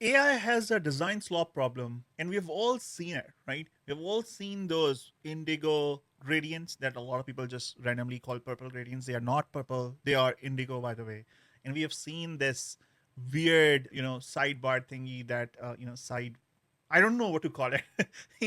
AI has a design slop problem, and we've all seen it, right? We've all seen those indigo gradients that a lot of people just randomly call purple gradients. They are not purple, they are indigo, by the way. And we have seen this weird, sidebar thingy that, side. I don't know what to call it.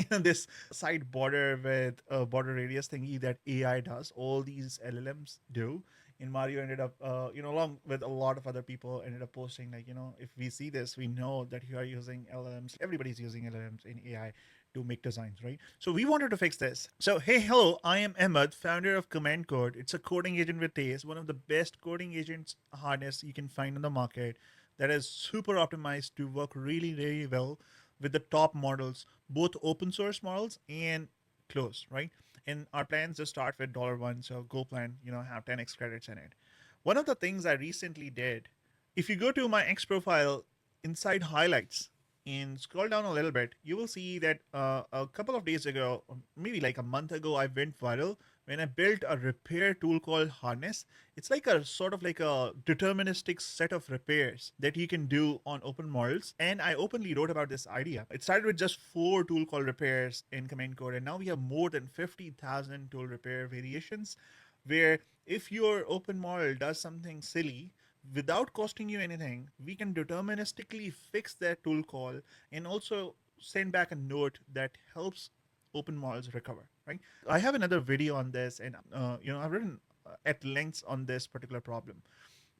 This side border with a border radius thingy that AI does. All these LLMs do. And Mario ended up, along with a lot of other people, ended up posting like, if we see this, we know that you are using LLMs. Everybody's using LLMs in AI to make designs, right? So we wanted to fix this. So hey, hello, I am Ahmad, founder of Command Code. It's a coding agent with taste, one of the best coding agents harness you can find on the market that is super optimized to work really, really well with the top models, both open source models and closed, right? And our plans just start with $1, so go plan, have 10x credits in it. One of the things I recently did, if you go to my X profile inside highlights and scroll down a little bit, you will see that a couple of days ago, maybe like a month ago, I went viral when I built a repair tool called Hardness. It's like a sort of like a deterministic set of repairs that you can do on open models. And I openly wrote about this idea. It started with just 4 tool call repairs in command code, and now we have more than 50,000 tool repair variations where if your open model does something silly, without costing you anything, we can deterministically fix that tool call and also send back a note that helps open models recover, right? I have another video on this, and I've written at length on this particular problem.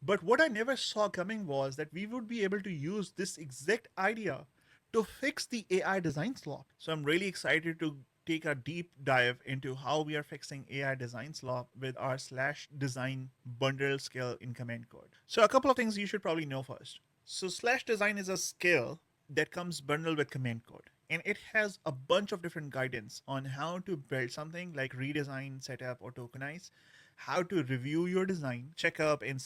But what I never saw coming was that we would be able to use this exact idea to fix the AI design slop. So I'm really excited to take a deep dive into how we are fixing AI design slop with our slash design bundle skill in command code. So a couple of things you should probably know first. So slash design is a skill that comes bundled with command code. And it has a bunch of different guidance on how to build something like redesign, setup, or tokenize, how to review your design, check up and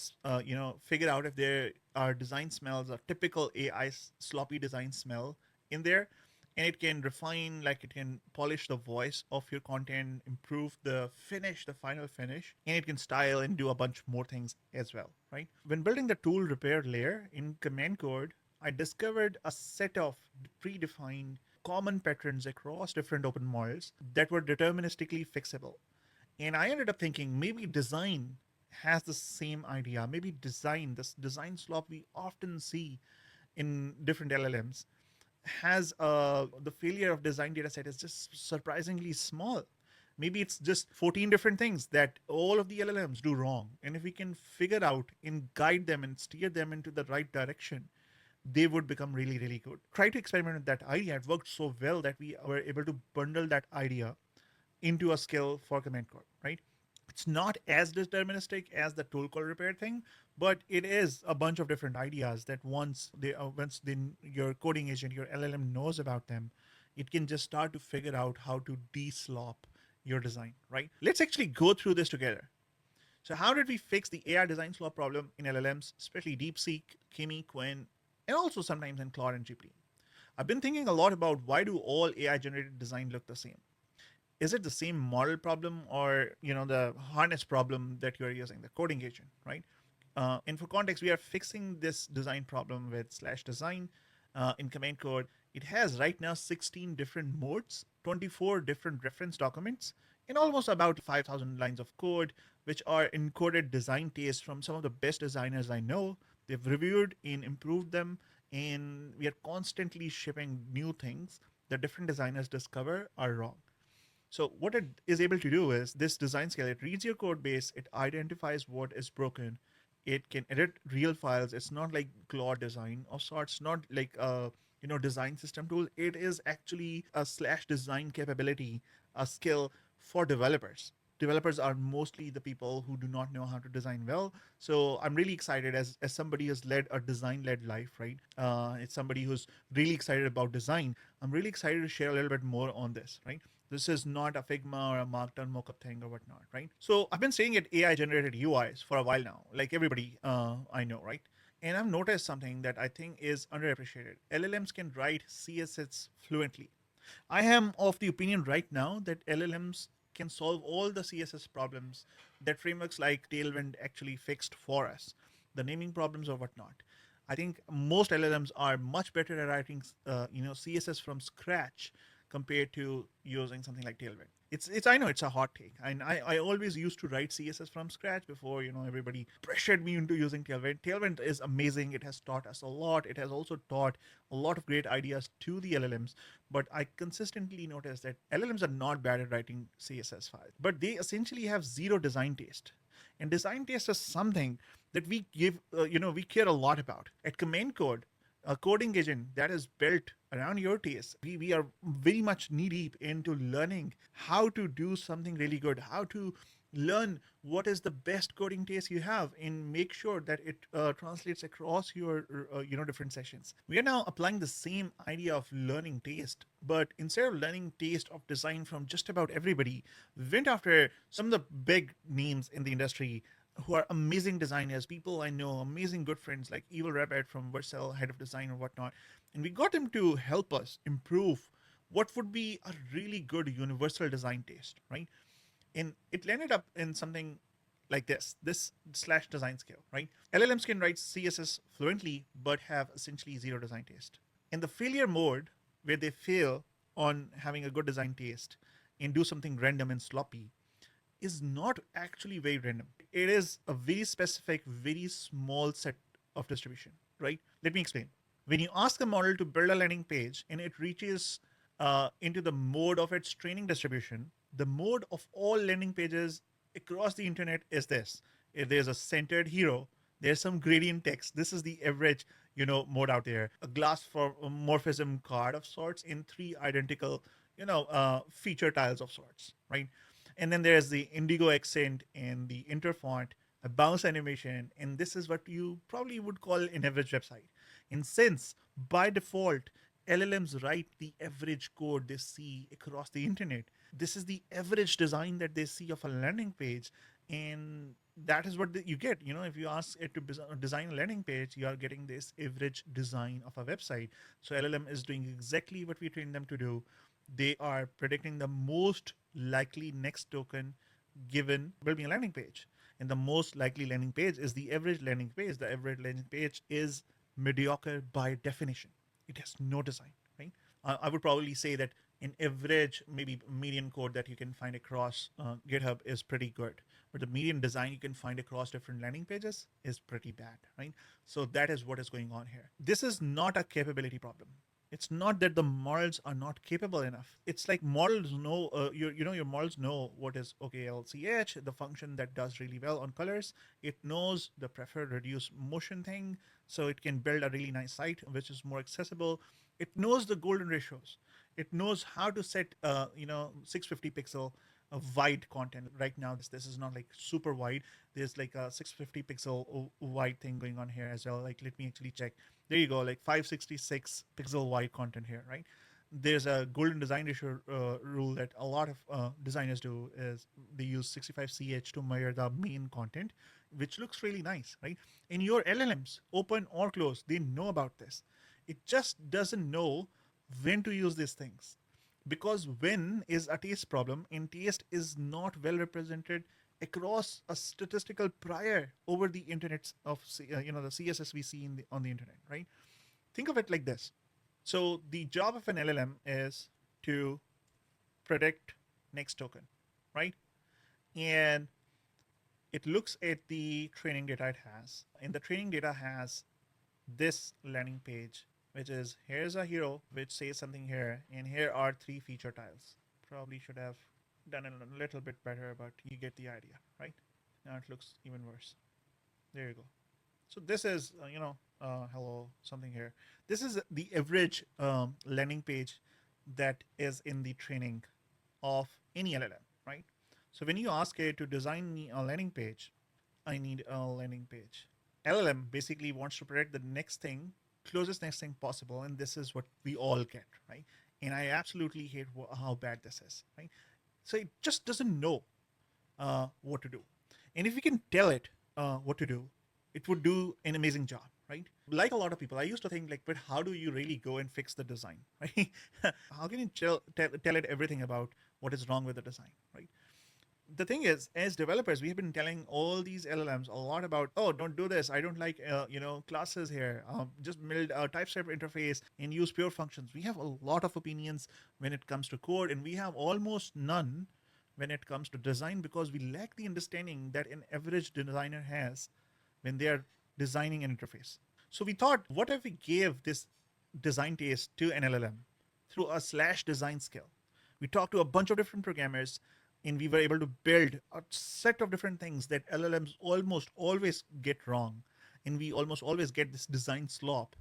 figure out if there are design smells, a typical AI sloppy design smell in there, and it can refine, like it can polish the voice of your content, improve the finish, the final finish, and it can style and do a bunch more things as well, right? When building the tool repair layer in command code, I discovered a set of predefined common patterns across different open models that were deterministically fixable. And I ended up thinking maybe design has the same idea. Maybe design, this design slop we often see in different LLMs, has the failure of design data set is just surprisingly small. Maybe it's just 14 different things that all of the LLMs do wrong. And if we can figure out and guide them and steer them into the right direction, they would become really, really good. Try to experiment with that idea. It worked so well that we were able to bundle that idea into a skill for command code, right? It's not as deterministic as the tool call repair thing, but it is a bunch of different ideas that once your coding agent, your LLM knows about them, it can just start to figure out how to de-slop your design, right? Let's actually go through this together. So how did we fix the AI design slop problem in LLMs, especially DeepSeek, Kimi, Quinn, and also sometimes in Claude and GPT? I've been thinking a lot about why do all AI generated design look the same? Is it the same model problem or the harness problem that you're using, the coding agent, right? And for context, we are fixing this design problem with slash design in command code. It has right now 16 different modes, 24 different reference documents, and almost about 5,000 lines of code, which are encoded design tastes from some of the best designers I know. They've reviewed and improved them, and we are constantly shipping new things that different designers discover are wrong. So what it is able to do is this design scale, it reads your code base, it identifies what is broken, it can edit real files. It's not like Claude design of sorts, not like a design system tool. It is actually a slash design capability, a skill for developers. Developers are mostly the people who do not know how to design well. So I'm really excited as somebody who's led a design led life, right? It's somebody who's really excited about design. I'm really excited to share a little bit more on this, right? This is not a Figma or a Markdown mockup thing or whatnot, right? So I've been saying it AI generated UIs for a while now, like everybody I know, right? And I've noticed something that I think is underappreciated. LLMs can write CSS fluently. I am of the opinion right now that LLMs can solve all the CSS problems that frameworks like Tailwind actually fixed for us, the naming problems or whatnot. I think most LLMs are much better at writing, CSS from scratch compared to using something like Tailwind. It's I know it's a hot take, and I always used to write CSS from scratch before everybody pressured me into using Tailwind. Tailwind is amazing. It has taught us a lot. It has also taught a lot of great ideas to the LLMs. But I consistently notice that LLMs are not bad at writing CSS files, but they essentially have zero design taste. And design taste is something that we we care a lot about. At Command Code, a coding agent that is built around your taste, we are very much knee deep into learning how to do something really good, how to learn what is the best coding taste you have and make sure that it translates across your different sessions. We are now applying the same idea of learning taste, but instead of learning taste of design from just about everybody, we went after some of the big names in the industry who are amazing designers, people I know, amazing good friends like Evil Rabbit from Vercel, head of design or whatnot. And we got them to help us improve what would be a really good universal design taste, right? And it landed up in something like this slash design scale, right? LLMs can write CSS fluently, but have essentially zero design taste. In the failure mode, where they fail on having a good design taste and do something random and sloppy, is not actually very random. It is a very specific, very small set of distribution, right? Let me explain. When you ask a model to build a landing page and it reaches into the mode of its training distribution, the mode of all landing pages across the internet is this. If there's a centered hero, there's some gradient text. This is the average, mode out there. A glass for morphism card of sorts in three identical, feature tiles of sorts, right? And then there's the indigo accent and the interfont, a bounce animation, and this is what you probably would call an average website. And since by default, LLMs write the average code they see across the internet, this is the average design that they see of a landing page. And that is what you get. If you ask it to design a landing page, you are getting this average design of a website. So LLM is doing exactly what we trained them to do. They are predicting the most likely next token given building a landing page. And the most likely landing page is the average landing page. The average landing page is mediocre by definition. It has no design, right? I would probably say that an average, maybe median code that you can find across GitHub is pretty good. But the median design you can find across different landing pages is pretty bad, right? So that is what is going on here. This is not a capability problem. It's not that the models are not capable enough. It's like models know, your models know what is OKLCH, the function that does really well on colors. It knows the preferred reduce motion thing, so it can build a really nice site which is more accessible. It knows the golden ratios. It knows how to set, 650 pixel wide content. Right now, this is not like super wide. There's like a 650 pixel wide thing going on here as well. Like, let me actually check. There you go, like 566 pixel wide content here, right? There's a golden design ratio rule that a lot of designers do is they use 65ch to measure the main content, which looks really nice, right? In your LLMs, open or close, they know about this. It just doesn't know when to use these things, because when is a taste problem, and taste is not well represented across a statistical prior over the internet of the CSS we see on the internet, right? Think of it like this. So the job of an LLM is to predict next token, right? And it looks at the training data it has, and the training data has this landing page, which is here's a hero which says something here, and here are three feature tiles. Probably should have done it a little bit better, but you get the idea, right? Now it looks even worse. There you go. So this is, hello, something here. This is the average landing page that is in the training of any LLM, right? So when you ask it to design me a landing page, I need a landing page. LLM basically wants to predict the next thing, closest next thing possible, and this is what we all get, right? And I absolutely hate how bad this is, right? So it just doesn't know what to do. And if we can tell it what to do, it would do an amazing job, right? Like a lot of people, I used to think like, but how do you really go and fix the design, right? How can you tell it everything about what is wrong with the design, right? the thing is, as developers, we have been telling all these LLMs a lot about, oh, don't do this. I don't like, classes here. Just build a TypeScript interface and use pure functions. We have a lot of opinions when it comes to code, and we have almost none when it comes to design because we lack the understanding that an average designer has when they are designing an interface. So we thought, what if we gave this design taste to an LLM through a slash design skill? We talked to a bunch of different programmers and we were able to build a set of different things that LLMs almost always get wrong. And we almost always get this design slop.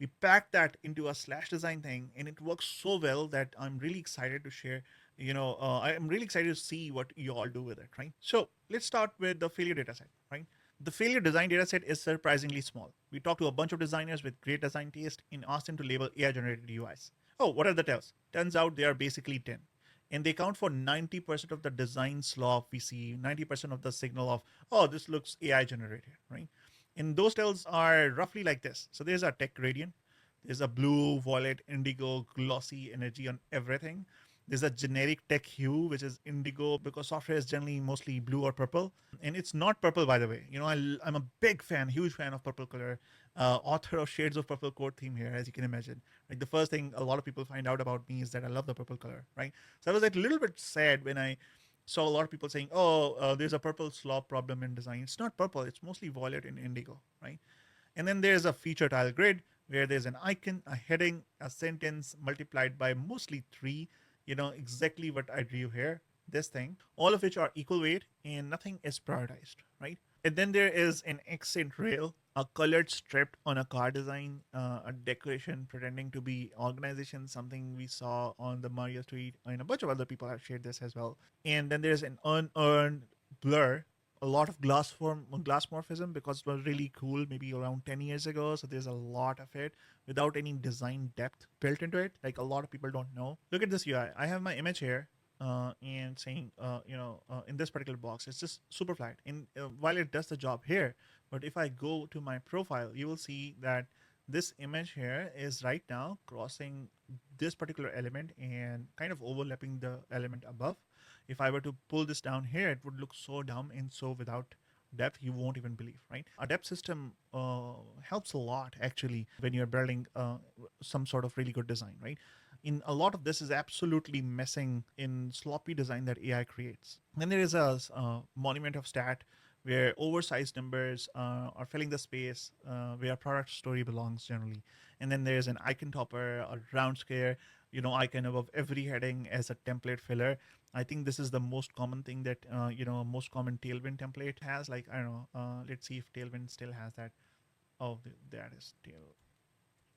We packed that into a slash design thing and it works so well that I'm really excited to share. I'm really excited to see what you all do with it, right? So let's start with the failure dataset, right? The failure design dataset is surprisingly small. We talked to a bunch of designers with great design taste and asked them to label AI generated UIs. Oh, what are the tells? Turns out they are basically 10. And they count for 90% of the design slop we see, 90% of the signal of, oh, this looks AI generated, right? And those tells are roughly like this. So there's a tech gradient, there's a blue, violet, indigo, glossy energy on everything. There's a generic tech hue, which is indigo because software is generally mostly blue or purple. And it's not purple, by the way. I'm a big fan, huge fan of purple color. Author of Shades of Purple code theme here, as you can imagine. Like the first thing a lot of people find out about me is that I love the purple color, right? So I was like a little bit sad when I saw a lot of people saying, "Oh, there's a purple slop problem in design." It's not purple; it's mostly violet and indigo, right? And then there's a feature tile grid where there's an icon, a heading, a sentence multiplied by mostly three, exactly what I drew here, this thing, all of which are equal weight and nothing is prioritized, right? And then there is an accent rail, a colored strip on a car design, a decoration pretending to be organization, something we saw on the Mario tweet, and a bunch of other people have shared this as well. And then there's an unearned blur, a lot of glassmorphism because it was really cool maybe around 10 years ago. So there's a lot of it without any design depth built into it. Like a lot of people don't know. Look at this UI. I have my image here. And saying, in this particular box, it's just super flat. And while it does the job here, but if I go to my profile, you will see that this image here is right now crossing this particular element and kind of overlapping the element above. If I were to pull this down here, it would look so dumb and so without depth you won't even believe, right? A depth system helps a lot actually when you're building some sort of really good design, right? In a lot of this is absolutely messing in sloppy design that AI creates. Then there is a monument of stat where oversized numbers are filling the space where product story belongs generally. And then there's an icon topper, a round square, icon above every heading as a template filler. I think this is the most common thing that most common Tailwind template has. Like I don't know. Let's see if Tailwind still has that. Oh, that is tail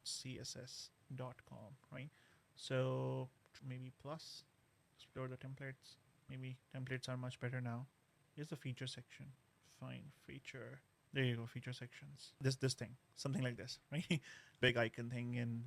css.com, right? So maybe plus explore the templates. Maybe templates are much better now. Here's the feature section. Find feature. There you go, feature sections. This thing, something like this, right? Big icon thing, and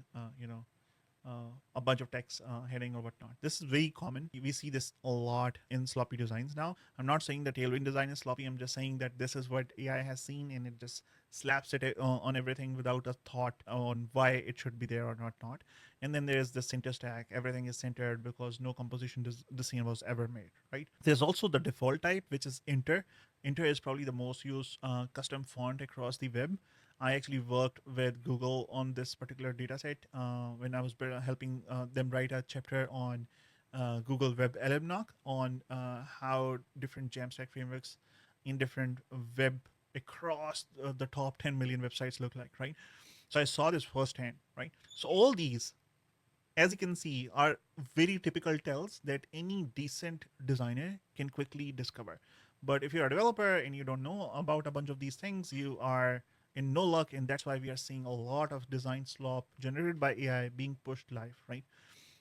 a bunch of text heading or whatnot. This is very common. We see this a lot in sloppy designs now. I'm not saying that Tailwind design is sloppy. I'm just saying that this is what AI has seen and it just slaps it on everything without a thought on why it should be there or not. And then there's the center stack. Everything is centered because no composition design was ever made, right? There's also the default type, which is inter. Inter is probably the most used custom font across the web. I actually worked with Google on this particular dataset when I was helping them write a chapter on Google Web LLM on how different Jamstack frameworks in different web across the top 10 million websites look like, right? So I saw this firsthand, right? So all these, as you can see, are very typical tells that any decent designer can quickly discover. But if you're a developer and you don't know about a bunch of these things, you are in no luck, and that's why we are seeing a lot of design slop generated by AI being pushed live, right?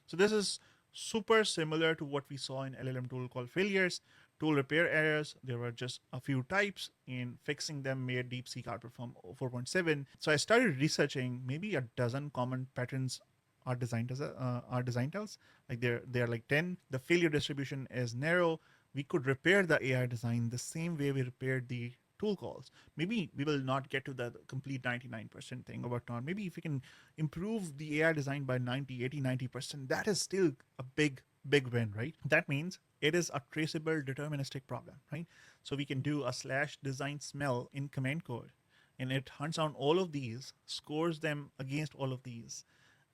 So this is super similar to what we saw in LLM tool called failures, tool repair errors. There were just a few types, and fixing them made DeepSeek outperform 4.7. So I started researching maybe a dozen common patterns our design tells. Like they're like 10. The failure distribution is narrow. We could repair the AI design the same way we repaired the tool calls. Maybe we will not get to the complete 99% thing over time. Maybe if we can improve the AI design by 90, 80, 90%, that is still a big big win, right? That means it is a traceable deterministic problem, right? So we can do a slash design smell in command code, and it hunts down all of these, scores them against all of these,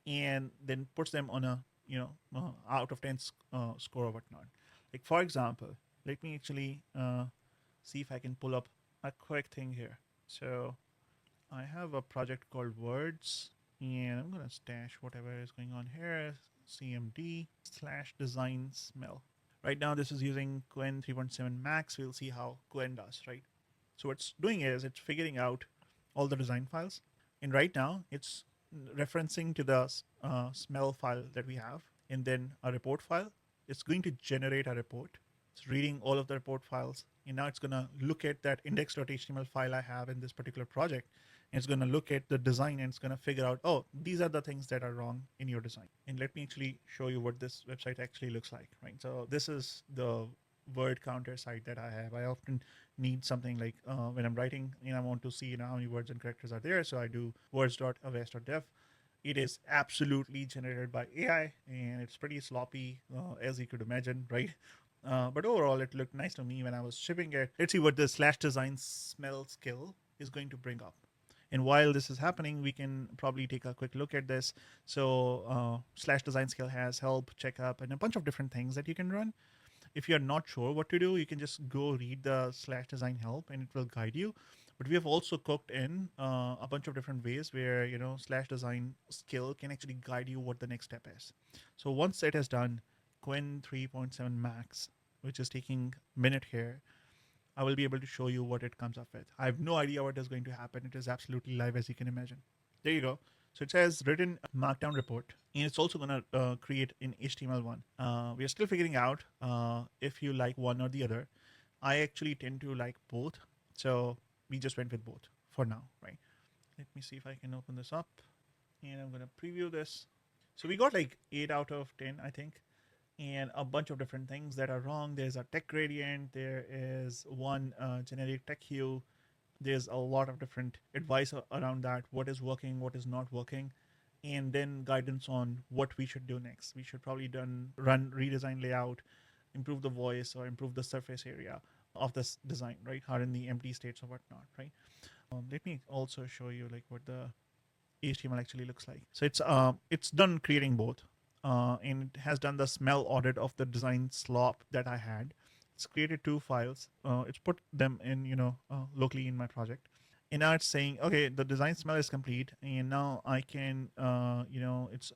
and then puts them on a out of 10 score or whatnot. Like for example, let me actually see if I can pull up a quick thing here. So I have a project called Words, and I'm gonna stash whatever is going on here. CMD slash design smell. Right now, this is using Quen 3.7 Max. We'll see how Quen does, right? So what's doing is it's figuring out all the design files, and right now it's referencing to the smell file that we have, and then a report file. It's going to generate a report. It's reading all of the report files, and now it's going to look at that index.html file I have in this particular project, and it's going to look at the design, and it's going to figure out, oh, these are the things that are wrong in your design. And let me actually show you what this website actually looks like, right? So this is the word counter site that I have. I often need something like when I'm writing and I want to see how many words and characters are there. So I do words.awais.dev. It is absolutely generated by AI, and it's pretty sloppy, as you could imagine, right? But overall, it looked nice to me when I was shipping it. Let's see what the slash design smell skill is going to bring up. And while this is happening, we can probably take a quick look at this. So slash design skill has help, checkup, and a bunch of different things that you can run. If you're not sure what to do, you can just go read the slash design help and it will guide you. But we have also cooked in a bunch of different ways where, slash design skill can actually guide you what the next step is. So once it is done, Quen 3.7 Max, which is taking a minute here, I will be able to show you what it comes up with. I have no idea what is going to happen. It is absolutely live, as you can imagine. There you go. So it says written markdown report, and it's also going to create an HTML1. We are still figuring out if you like one or the other. I actually tend to like both, so we just went with both for now, right? Let me see if I can open this up, and I'm going to preview this. So we got like 8 out of 10, I think, and a bunch of different things that are wrong. There's a tech gradient. There is one generic tech hue. There's a lot of different advice around that, what is working, what is not working, and then guidance on what we should do next. We should probably run redesign layout, improve the voice, or improve the surface area of this design, right? Harden the empty states or whatnot, right? Let me also show you like what the HTML actually looks like. So it's done creating both, and it has done the smell audit of the design slop that I had. It's created 2 files. It's put them in, locally in my project. And now it's saying, okay, the design smell is complete. And now I can, it's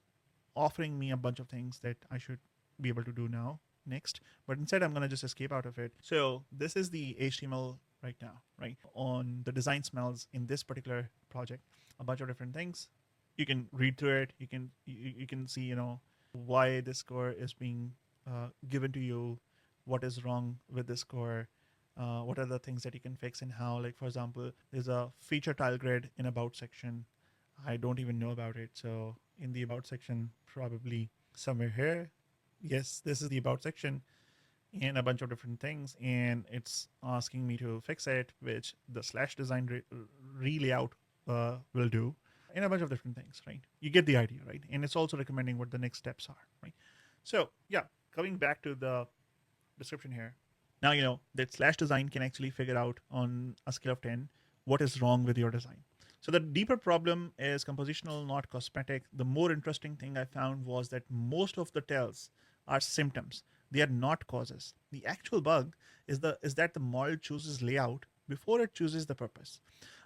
offering me a bunch of things that I should be able to do now next. But instead, I'm going to just escape out of it. So this is the HTML right now, right? On the design smells in this particular project, a bunch of different things. You can read through it. You can see, why this score is being given to you, what is wrong with this score, what are the things that you can fix, and how. Like for example, there's a feature tile grid in about section. I don't even know about it. So in the about section, probably somewhere here. Yes, this is the about section and a bunch of different things. And it's asking me to fix it, which the slash design re-layout will do, and a bunch of different things, right? You get the idea, right? And it's also recommending what the next steps are, right? So yeah, coming back to the description here. Now, that slash design can actually figure out on a scale of 10 what is wrong with your design. So the deeper problem is compositional, not cosmetic. The more interesting thing I found was that most of the tells are symptoms. They are not causes. The actual bug is that the model chooses layout before it chooses the purpose.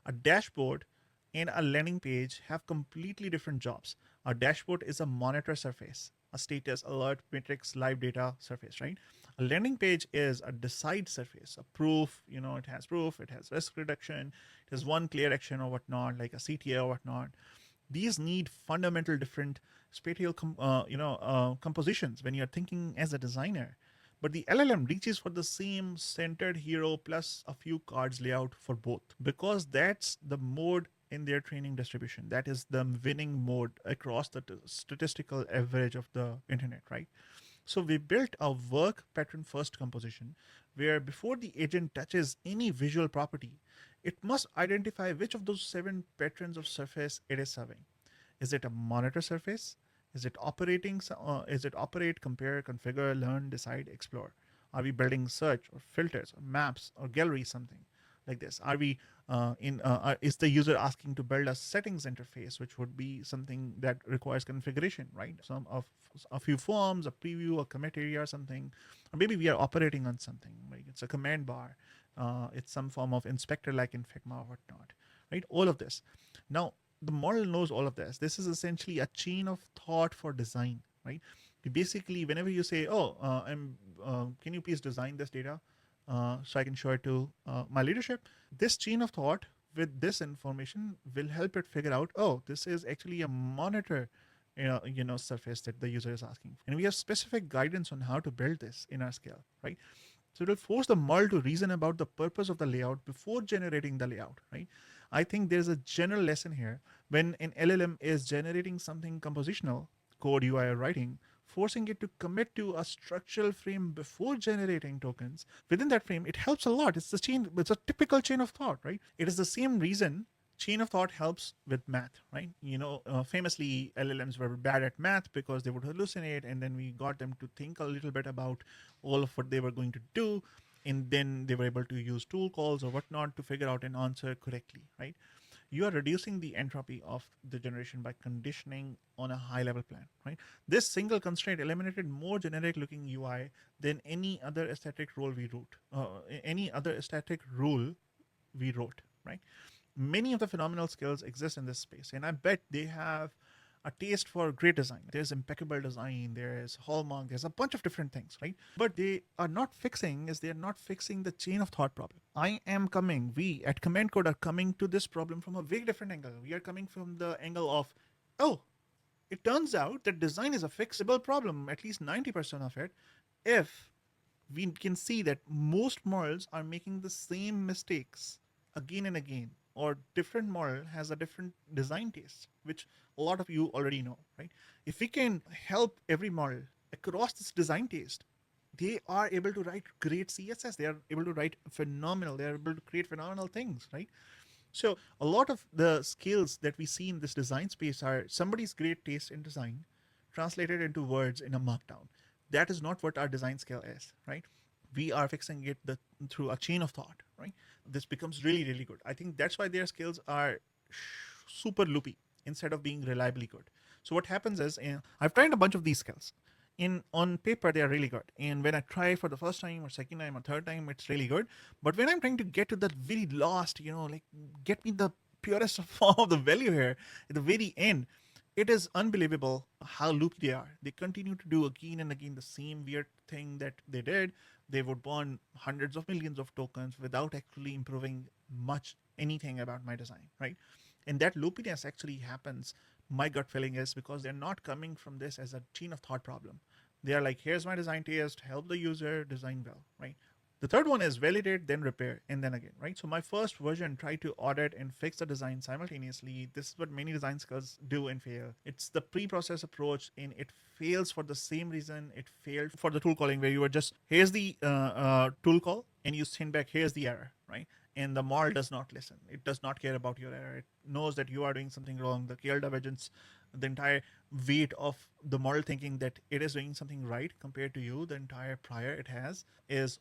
A dashboard and a landing page have completely different jobs. A dashboard is a monitor surface, a status, alert, metrics, live data surface, right? A landing page is a decide surface, a proof, it has proof, it has risk reduction, it has one clear action or whatnot, like a CTA or whatnot. These need fundamental different spatial compositions when you're thinking as a designer. But the LLM reaches for the same centered hero plus a few cards layout for both, because that's the mode in their training distribution. That is the winning mode across the statistical average of the internet, right? So we built a work pattern first composition where before the agent touches any visual property, it must identify which of those 7 patterns of surface it is serving. Is it a monitor surface? Is it operating? Is it operate, compare, configure, learn, decide, explore? Are we building search or filters or maps or gallery, something like this? Are we is the user asking to build a settings interface, which would be something that requires configuration, right? Some of a few forms, a preview, a commit area, or something, or maybe we are operating on something like it's a command bar, it's some form of inspector like in Figma or whatnot, right? All of this. Now, the model knows all of this. This is essentially a chain of thought for design, right? You basically, whenever you say, "Oh, can you please design this data so I can show it to my leadership?" This chain of thought with this information will help it figure out, "Oh, this is actually a monitor." Surface that the user is asking for. And we have specific guidance on how to build this in our scale, right? So it will force the model to reason about the purpose of the layout before generating the layout, right? I think there's a general lesson here. When an LLM is generating something compositional, code, UI, or writing, forcing it to commit to a structural frame before generating tokens, within that frame, it helps a lot. It's a typical chain of thought, right? It is the same reason chain of thought helps with math, right? Famously, LLMs were bad at math because they would hallucinate, and then we got them to think a little bit about all of what they were going to do, and then they were able to use tool calls or whatnot to figure out an answer correctly, right? You are reducing the entropy of the generation by conditioning on a high level plan, right? This single constraint eliminated more generic looking UI than any other aesthetic rule we wrote, right? Many of the phenomenal skills exist in this space, and I bet they have a taste for great design. There's impeccable design, there's hallmark, there's a bunch of different things, right? But they are not fixing the chain of thought problem. We at Command Code are coming to this problem from a very different angle. We are coming from the angle of, oh, it turns out that design is a fixable problem, at least 90% of it, if we can see that most models are making the same mistakes again and again, or different model has a different design taste, which a lot of you already know, right? If we can help every model across this design taste, they are able to write great CSS. They are able to write phenomenal. They are able to create phenomenal things, right? So a lot of the skills that we see in this design space are somebody's great taste in design translated into words in a markdown. That is not what our design skill is, right? We are fixing it through a chain of thought, right? This becomes really, really good. I think that's why their skills are super loopy instead of being reliably good. So what happens is, I've tried a bunch of these skills. On paper, they are really good, and when I try for the first time or second time or third time, it's really good. But when I'm trying to get to that very last, like get me the purest form of the value here at the very end, it is unbelievable how loopy they are. They continue to do again and again the same weird thing that they did. They would burn hundreds of millions of tokens without actually improving much anything about my design, right? And that loopiness actually happens. My gut feeling is because they're not coming from this as a chain of thought problem. They are like, here's my design taste, help the user design well, right? The third one is validate, then repair, and then again, right? So my first version tried to audit and fix the design simultaneously. This is what many design skills do and fail. It's the pre-process approach, and it fails for the same reason it failed for the tool calling, where you are just, here's the tool call, and you send back, here's the error, right? And the model does not listen. It does not care about your error. It knows that you are doing something wrong. The KL divergence, the entire weight of the model thinking that it is doing something right compared to you, the entire prior it has is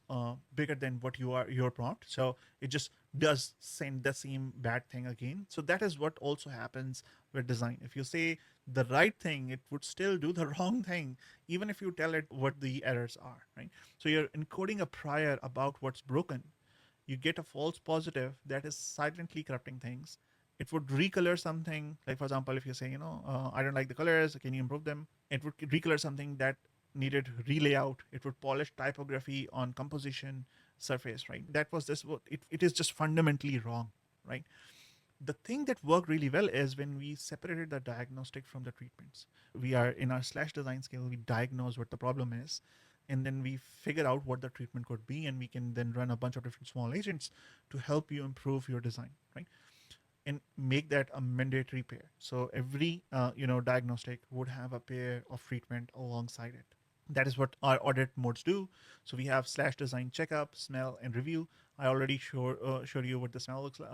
bigger than what your prompt. So it just does send the same bad thing again. So that is what also happens with design. If you say the right thing, it would still do the wrong thing, even if you tell it what the errors are, right? So you're encoding a prior about what's broken. You get a false positive that is silently corrupting things. It would recolor something, like for example, if you say, I don't like the colors, can you improve them? It would recolor something that needed relayout. It would polish typography on composition surface, right? It is just fundamentally wrong, right? The thing that worked really well is when we separated the diagnostic from the treatments. We are in our slash design skill, we diagnose what the problem is, and then we figure out what the treatment could be, and we can then run a bunch of different small agents to help you improve your design, right? And make that a mandatory pair. So every diagnostic would have a pair of treatment alongside it. That is what our audit modes do. So we have slash design checkup, smell, and review. I already showed you what the smell looks like,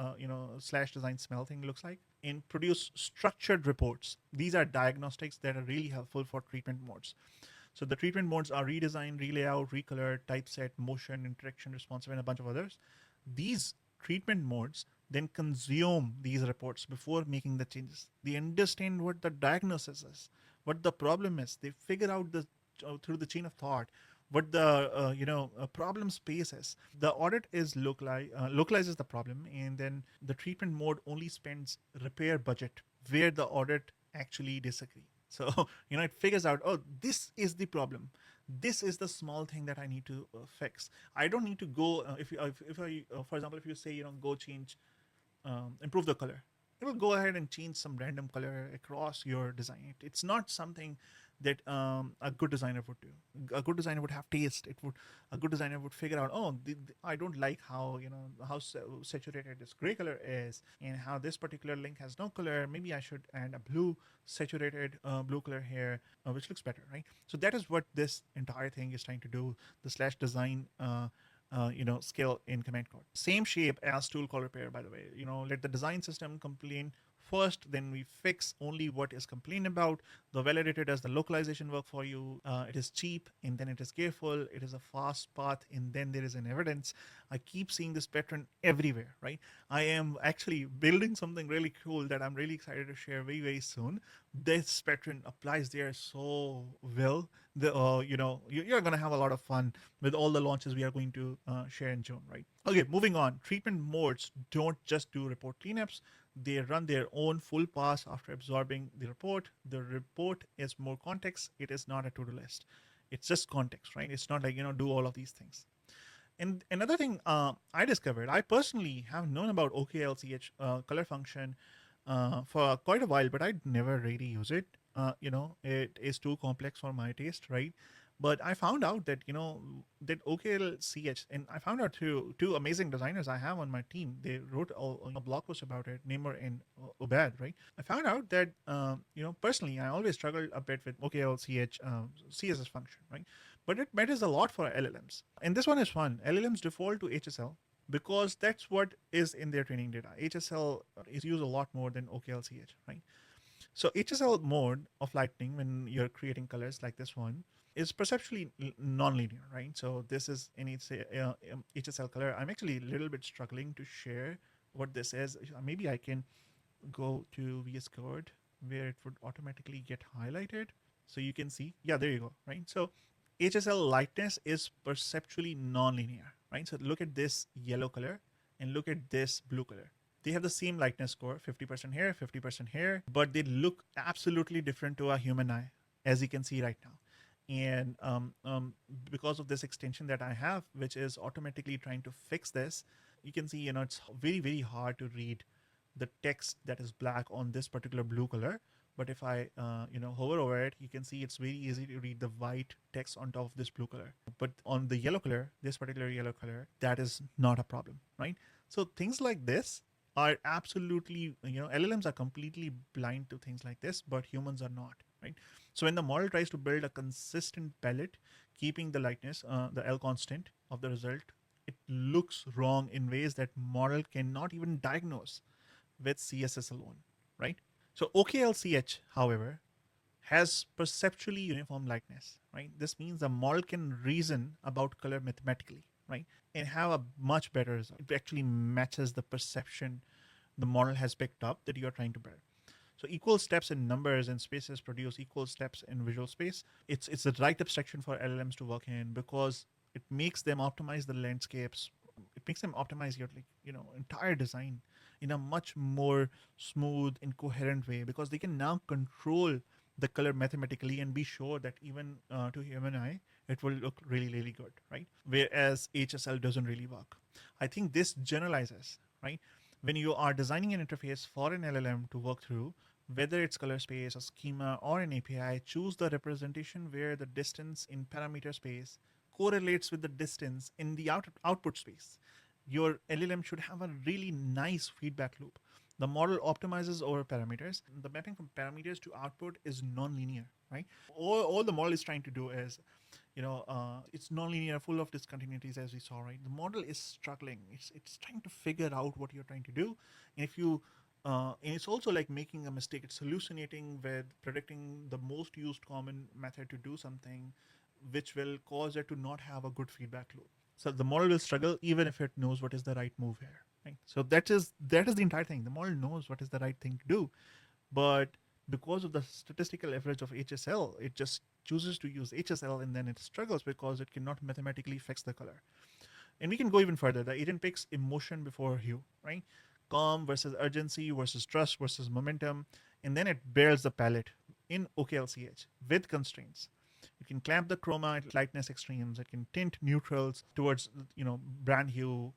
slash design smell thing looks like. And produce structured reports. These are diagnostics that are really helpful for treatment modes. So the treatment modes are redesign, relayout, recolor, typeset, motion, interaction, responsive, and a bunch of others. These treatment modes then consume these reports before making the changes. They understand what the diagnosis is, what the problem is. They figure out the through the chain of thought what the problem space is. The audit is localizes the problem, and then the treatment mode only spends repair budget where the audit actually disagree. So it figures out, oh, this is the problem. This is the small thing that I need to fix. I don't need to go if I for example, if you say go change improve the color, it will go ahead and change some random color across your design. It's not something that a good designer would do. A good designer would have taste. A good designer would figure out, oh, I don't like how how saturated this gray color is, and how this particular link has no color. Maybe I should add a blue saturated blue color here, which looks better, right? So that is what this entire thing is trying to do. The slash design skill in command code. Same shape as tool call repair, by the way. Let the design system complain first, then we fix only what is complained about. The validator does the localization work for you. It is cheap, and then it is careful. It is a fast path, and then there is an evidence. I keep seeing this pattern everywhere, right? I am actually building something really cool that I'm really excited to share very, very soon. This pattern applies there so well. You're going to have a lot of fun with all the launches we are going to share in June, right? Okay, moving on. Treatment modes don't just do report cleanups. They run their own full pass after absorbing the report. The report is more context. It is not a to-do list. It's just context, right? It's not like, do all of these things. And another thing I discovered, I personally have known about OKLCH color function for quite a while, but I'd never really use it. It is too complex for my taste, right? But I found out that that OKLCH, and I found out two amazing designers I have on my team. They wrote a blog post about it, Namer and Obad, right? I found out that personally, I always struggled a bit with OKLCH CSS function, right? But it matters a lot for LLMs, and this one is fun. LLMs default to HSL because that's what is in their training data. HSL is used a lot more than OKLCH, right? So HSL mode of Lightning, when you're creating colors like this one, is perceptually non-linear, right? So this is an HSL color. I'm actually a little bit struggling to share what this is. Maybe I can go to VS Code where it would automatically get highlighted. So you can see, yeah, there you go, right? So HSL lightness is perceptually non-linear, right? So look at this yellow color and look at this blue color. They have the same lightness score, 50% here, 50% here, but they look absolutely different to a human eye, as you can see right now. And because of this extension that I have, which is automatically trying to fix this, you can see, it's very, very hard to read the text that is black on this particular blue color. But if I, hover over it, you can see it's very easy to read the white text on top of this blue color. But on the yellow color, this particular yellow color, that is not a problem, right? So things like this are absolutely, LLMs are completely blind to things like this, but humans are not, right? So when the model tries to build a consistent palette, keeping the lightness, the L constant of the result, it looks wrong in ways that model cannot even diagnose with CSS alone, right? So OKLCH, however, has perceptually uniform lightness, right? This means the model can reason about color mathematically, right? And have a much better result. It actually matches the perception the model has picked up that you're trying to build. So equal steps in numbers and spaces produce equal steps in visual space. It's the right abstraction for LLMs to work in because it makes them optimize the landscapes. It makes them optimize your entire design in a much more smooth and coherent way because they can now control the color mathematically and be sure that even to human eye it will look really, really good, right? Whereas HSL doesn't really work. I think this generalizes, right? When you are designing an interface for an LLM to work through, whether it's color space, a schema, or an API, choose the representation where the distance in parameter space correlates with the distance in the output space. Your LLM should have a really nice feedback loop. The model optimizes over parameters. The mapping from parameters to output is non-linear. right? All the model is trying to do is, it's nonlinear, full of discontinuities, as we saw, right? The model is struggling. It's trying to figure out what you're trying to do, and if you and it's also like making a mistake. It's hallucinating with predicting the most used common method to do something, which will cause it to not have a good feedback loop. So the model will struggle even if it knows what is the right move here. Right? So that is the entire thing. The model knows what is the right thing to do, but because of the statistical average of HSL, it just chooses to use HSL and then it struggles because it cannot mathematically fix the color. And we can go even further. The agent picks emotion before hue, right? Calm versus urgency versus trust versus momentum, and then it bears the palette in OKLCH with constraints. You can clamp the chroma at lightness extremes. It can tint neutrals towards brand hue.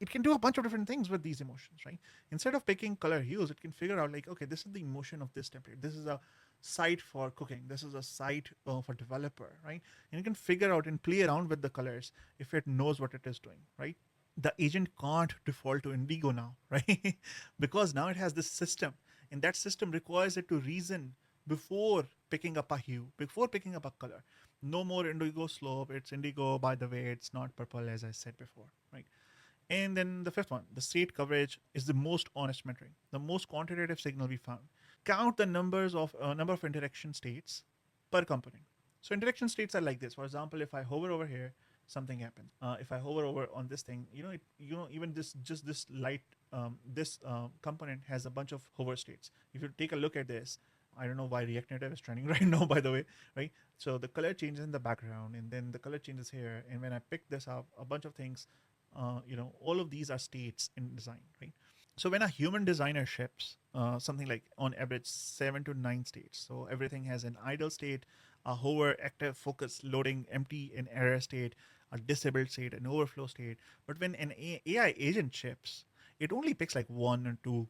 It can do a bunch of different things with these emotions, right? Instead of picking color hues, it can figure out like, okay, this is the emotion of this template. This is a site for cooking. This is a site for developer, right? And you can figure out and play around with the colors if it knows what it is doing, right? The agent can't default to indigo now, right? Because now it has this system, and that system requires it to reason before picking up a hue, before picking up a color. No more indigo slope. It's indigo, by the way. It's not purple, as I said before, right? And then the fifth one, the state coverage is the most honest metric, the most quantitative signal we found. Count the number of interaction states per component. So interaction states are like this. For example, if I hover over here, something happens. If I hover over on this thing, even this light, this component has a bunch of hover states. If you take a look at this, I don't know why React Native is trending right now, by the way, right? So the color changes in the background, and then the color changes here. And when I pick this up, a bunch of things, all of these are states in design, right? So when a human designer ships something like on average 7 to 9 states, so everything has an idle state, a hover, active, focus, loading, empty, an error state, a disabled state, an overflow state. But when an AI agent ships, it only picks like 1 or 2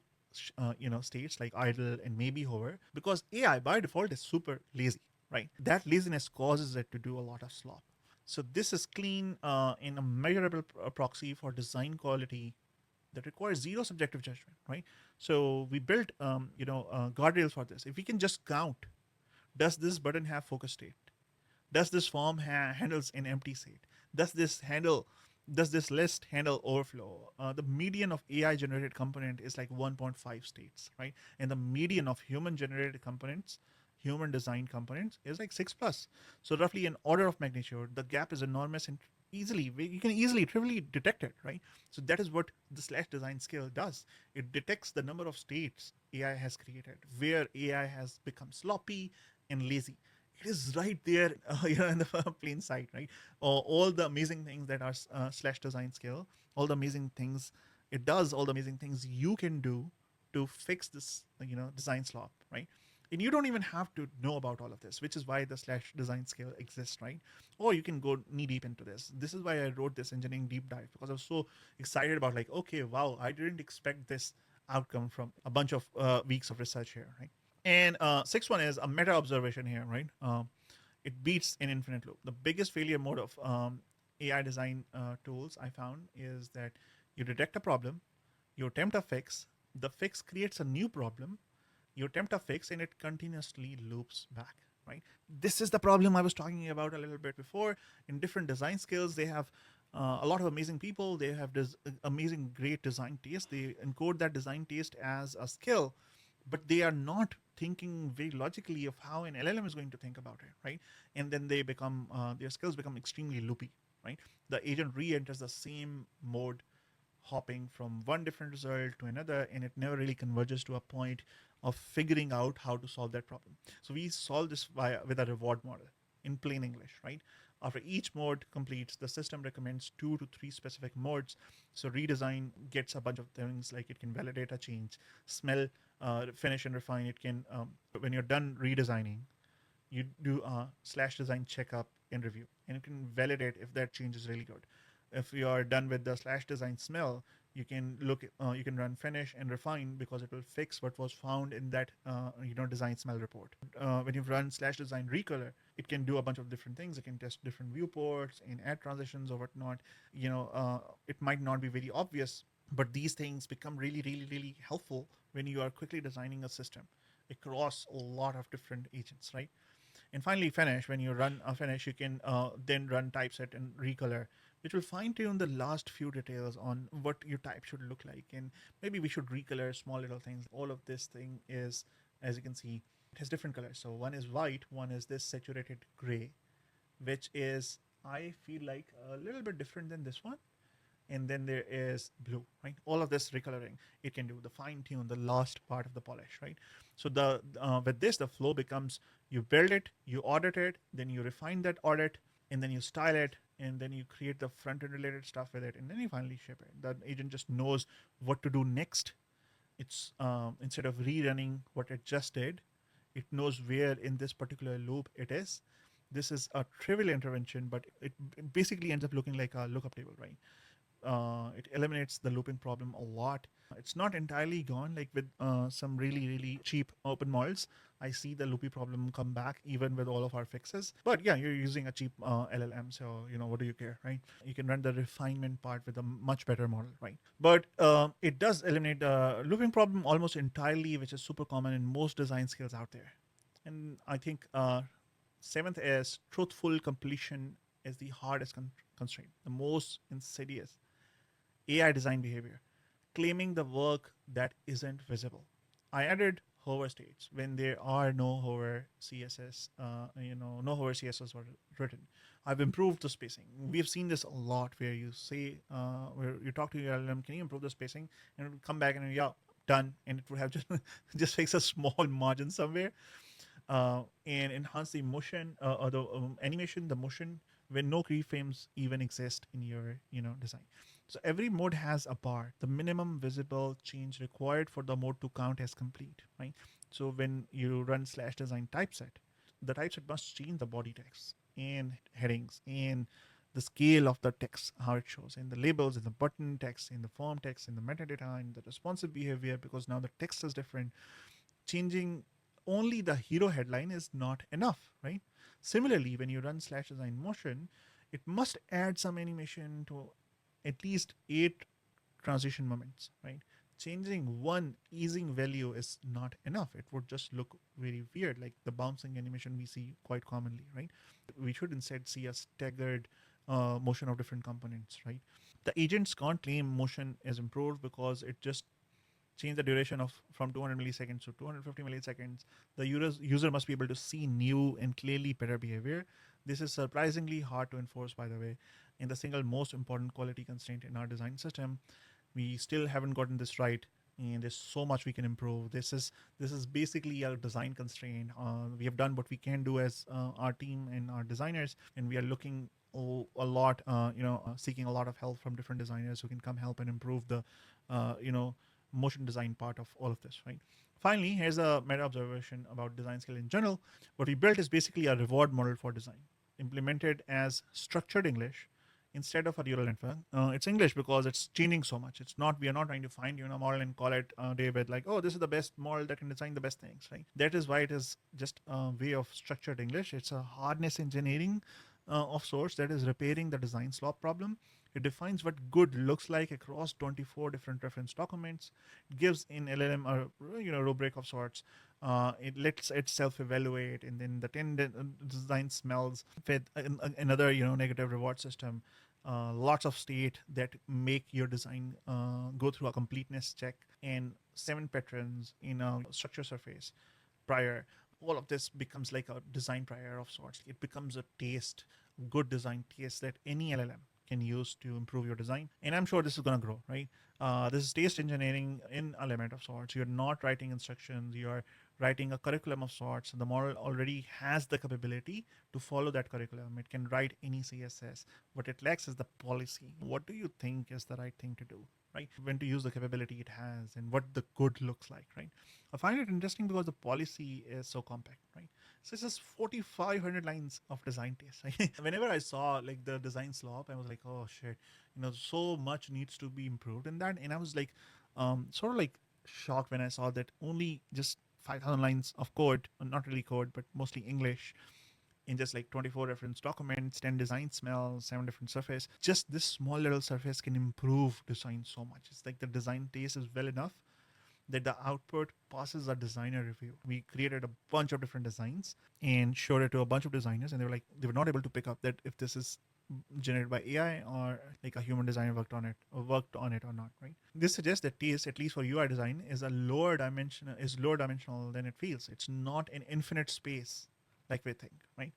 states like idle and maybe hover, because AI by default is super lazy, right? That laziness causes it to do a lot of slop. So this is clean and a measurable proxy for design quality that requires zero subjective judgment, right? So we built, guardrails for this. If we can just count, does this button have focus state? Does this form handles an empty state? Does this handle? Does this list handle overflow? The median of AI generated component is like 1.5 states, right? And the median of human generated components, human designed components, is like 6+. So roughly an order of magnitude. The gap is enormous and you can easily trivially detect it, right? So that is what the slash design skill does. It detects the number of states AI has created, where AI has become sloppy and lazy. It is right there, in the plain sight, right? All the amazing things that are slash design skill, all the amazing things it does, all the amazing things you can do to fix this, design slop, right? And you don't even have to know about all of this, which is why the slash design skill exists, right? Or you can go knee deep into this. This is why I wrote this engineering deep dive, because I was so excited about like, okay, wow, I didn't expect this outcome from a bunch of weeks of research here, right? And sixth one is a meta observation here, right? It beats an infinite loop. The biggest failure mode of AI design tools I found is that you detect a problem, you attempt a fix, the fix creates a new problem, you attempt a fix, and it continuously loops back, right? This is the problem I was talking about a little bit before. In different design skills, they have a lot of amazing people. They have this amazing, great design taste. They encode that design taste as a skill, but they are not thinking very logically of how an LLM is going to think about it, right? And then they become their skills become extremely loopy, right? The agent re-enters the same mode, hopping from one different result to another, and it never really converges to a point of figuring out how to solve that problem. So we solve this with a reward model in plain English, right? After each mode completes, the system recommends 2 to 3 specific modes. So redesign gets a bunch of things like it can validate a change, smell, finish, and refine. It can, when you're done redesigning, you do a slash design checkup and review, and you can validate if that change is really good. If you are done with the slash design smell, you can you can run finish and refine, because it will fix what was found in that design smell report. When you run slash design recolor, it can do a bunch of different things. It can test different viewports and add transitions or whatnot. It might not be very obvious, but these things become really, really, really helpful when you are quickly designing a system across a lot of different agents, right? And finally, finish. When you run a finish, you can then run typeset and recolor, which will fine tune the last few details on what your type should look like. And maybe we should recolor small little things. All of this thing is, as you can see, it has different colors. So one is white, one is this saturated gray, which is, I feel like, a little bit different than this one. And then there is blue, right? All of this recoloring it can do, the fine tune, the last part of the polish, right? So the with this, the flow becomes, you build it, you audit it, then you refine that audit, and then you style it, and then you create the front end related stuff with it, and then you finally ship it. The agent just knows what to do next. It's instead of rerunning what it just did, it knows where in this particular loop it is. This is a trivial intervention, but it basically ends up looking like a lookup table, right? It eliminates the looping problem a lot. It's not entirely gone, like with some really, really cheap open models. I see the loopy problem come back even with all of our fixes. But yeah, you're using a cheap LLM, so what do you care, right? You can run the refinement part with a much better model, right? But it does eliminate the looping problem almost entirely, which is super common in most design skills out there. And I think seventh is truthful completion is the hardest constraint, the most insidious AI design behavior, claiming the work that isn't visible. I added hover states when there are no hover CSS, no hover CSS were written. I've improved the spacing. We've seen this a lot where you say, where you talk to your LLM, can you improve the spacing? And it would come back and yeah, done. And it would have just just fix a small margin somewhere. And enhance the motion or the animation, the motion when no keyframes even exist in your design. So every mode has a bar, the minimum visible change required for the mode to count as complete, right? So when you run /design typeset, the typeset must change the body text and headings and the scale of the text, how it shows in the labels, in the button text, in the form text, in the metadata, in the responsive behavior, because now the text is different. Changing only the hero headline is not enough, right? Similarly, when you run /design motion, it must add some animation to at least 8 transition moments, right? Changing one easing value is not enough. It would just look very weird, like the bouncing animation we see quite commonly, right? We should instead see a staggered motion of different components, right? The agents can't claim motion is improved because it just change the duration of from 200 milliseconds to 250 milliseconds. The user must be able to see new and clearly better behavior. This is surprisingly hard to enforce, by the way, and the single most important quality constraint in our design system. We still haven't gotten this right, and there's so much we can improve. This is basically a design constraint. We have done what we can do as our team and our designers, and we are looking a lot, seeking a lot of help from different designers who can come help and improve the, motion design part of all of this, right? Finally, here's a meta observation about design skill in general. What we built is basically a reward model for design, implemented as structured English instead of a neural network. It's English because it's changing so much. It's not, we are not trying to find a model and call it David like, oh, this is the best model that can design the best things, right? That is why it is just a way of structured English. It's a hardness engineering of sorts that is repairing the design slop problem. It defines what good looks like across 24 different reference documents. It gives in LLM a rubric of sorts. It lets it self-evaluate, and then the 10 design smells with another negative reward system. Lots of state that make your design go through a completeness check, and 7 patterns in a structure surface prior. All of this becomes like a design prior of sorts. It becomes a taste, good design taste that any LLM can use to improve your design. And I'm sure this is going to grow, right? This is taste engineering in a limit of sorts. You're not writing instructions, you're writing a curriculum of sorts. The model already has the capability to follow that curriculum. It can write any CSS. What it lacks is the policy. What do you think is the right thing to do, right? When to use the capability it has and what the good looks like, right? I find it interesting because the policy is so compact, right? So it's just 4,500 lines of design taste. Right? Whenever I saw like the design slop, I was like, oh shit, so much needs to be improved in that. And I was like, sort of like shocked when I saw that only just 5,000 lines of code, not really code, but mostly English, in just like 24 reference documents, 10 design smells, 7 different surface. Just this small little surface can improve design so much. It's like the design taste is well enough that the output passes a designer review. We created a bunch of different designs and showed it to a bunch of designers, and they were not able to pick up that if this is generated by AI or like a human designer worked on it or not, right? This suggests that taste, at least for UI design, is lower dimensional than it feels. It's not an infinite space like we think, right?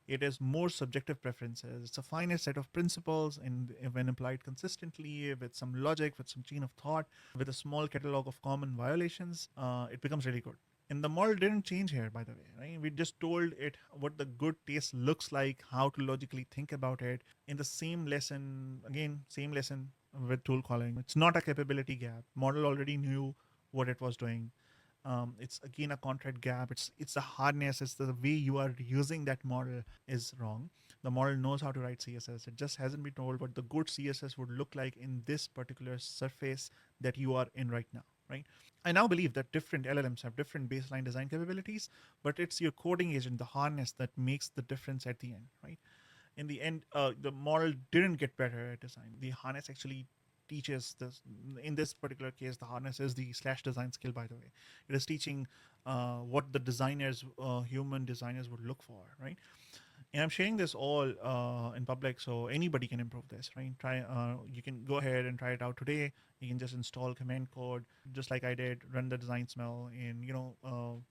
It is more subjective preferences. It's a finite set of principles, and when applied consistently with some logic, with some chain of thought, with a small catalog of common violations, it becomes really good. And the model didn't change here, by the way, right? We just told it what the good taste looks like, how to logically think about it. In the same lesson, again, same lesson with tool calling. It's not a capability gap. Model already knew what it was doing. It's again a contract gap. It's the hardness. It's the way you are using that model is wrong. The model knows how to write CSS. It just hasn't been told what the good CSS would look like in this particular surface that you are in right now, right? I now believe that different LLMs have different baseline design capabilities, but it's your coding agent, the harness, that makes the difference at the end, right? In the end, the model didn't get better at design. The harness actually teaches this. In this particular case, the harness is the slash design skill, by the way. It is teaching what the designers, human designers, would look for, right? And I'm sharing this all in public, so anybody can improve this, right? You can go ahead and try it out today. You can just install command code, just like I did, run the design smell, and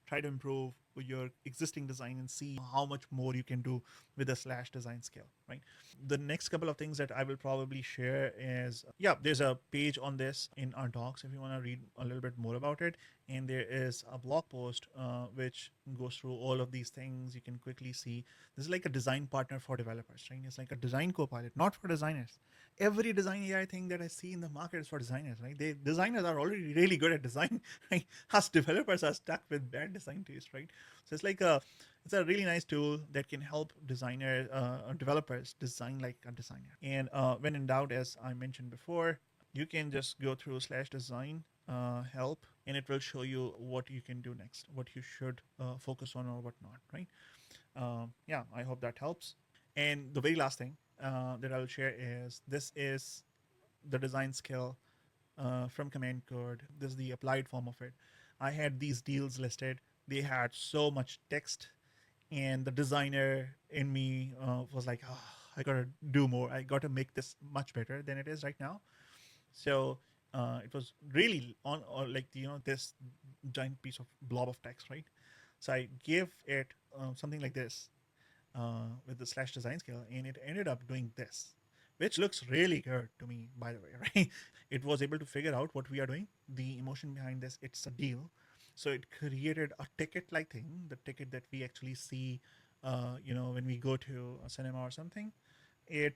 try to improve your existing design and see how much more you can do with the slash design skill, right? The next couple of things that I will probably share is, there's a page on this in our docs if you want to read a little bit more about it, and there is a blog post which goes through all of these things. You can quickly see this is like a design partner for developers, right? It's like a design co-pilot, not for designers. Every design AI thing that I see in the market is for designers, right? Designers are already really good at design, right? Us developers are stuck with bad design taste, right? So it's a really nice tool that can help developers design like a designer. And when in doubt, as I mentioned before, you can just go through slash design help, and it will show you what you can do next, what you should focus on or what not, right? I hope that helps. And the very last thing that I'll share is this is the design skill from command code. This is the applied form of it. I had these deals listed. They had so much text, and the designer in me was like, oh, I gotta do more. I gotta make this much better than it is right now. So it was really on, or like this giant piece of blob of text, right? So I gave it something like this with the slash design skill, and it ended up doing this, which looks really good to me, by the way, right? It was able to figure out what we are doing, the emotion behind this. It's a deal. So it created a ticket like thing, the ticket that we actually see, when we go to a cinema or something. It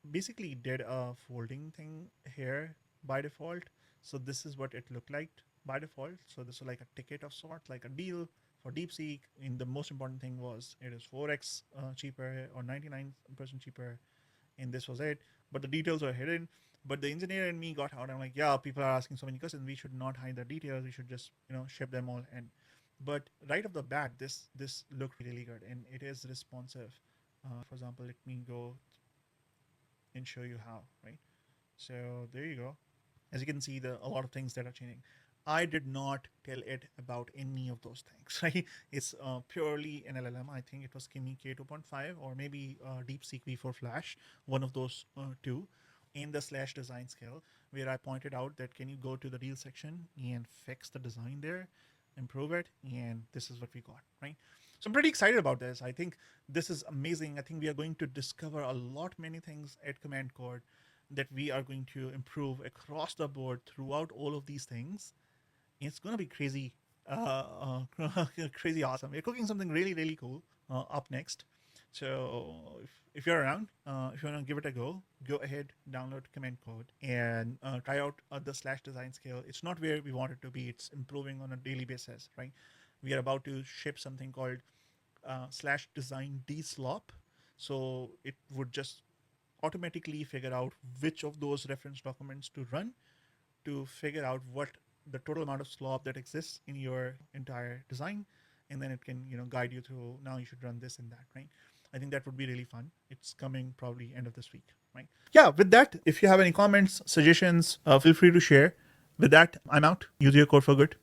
basically did a folding thing here by default. So this is what it looked like by default. So this is like a ticket of sort, like a deal for DeepSeek. And the most important thing was it is 4x cheaper or 99% cheaper, and this was it. But the details were hidden. But the engineer and me got out. I'm like, yeah, people are asking so many questions. We should not hide the details. We should just ship them all in. But right off the bat, this looked really good, and it is responsive. For example, let me go and show you how. Right. So there you go. As you can see, a lot of things that are changing. I did not tell it about any of those things, right? It's purely an LLM. I think it was Kimi K2.5 or maybe DeepSeek V4 Flash, one of those two, in the slash design skill, where I pointed out that can you go to the deal section and fix the design there, improve it, and this is what we got, right? So I'm pretty excited about this. I think this is amazing. I think we are going to discover a lot many things at Command Code that we are going to improve across the board throughout all of these things. It's going to be crazy, crazy awesome. We're cooking something really, really cool up next. So if you're around, if you want to give it a go ahead, download Command Code and try out the slash design skill. It's not where we want it to be. It's improving on a daily basis, right? We are about to ship something called slash design d-slop. So it would just automatically figure out which of those reference documents to run to figure out what the total amount of slop that exists in your entire design, and then it can guide you through, now you should run this and that, right? I think that would be really fun. It's coming probably end of this week, right? Yeah, with that, if you have any comments, suggestions, feel free to share With that, I'm out. Use your code for good.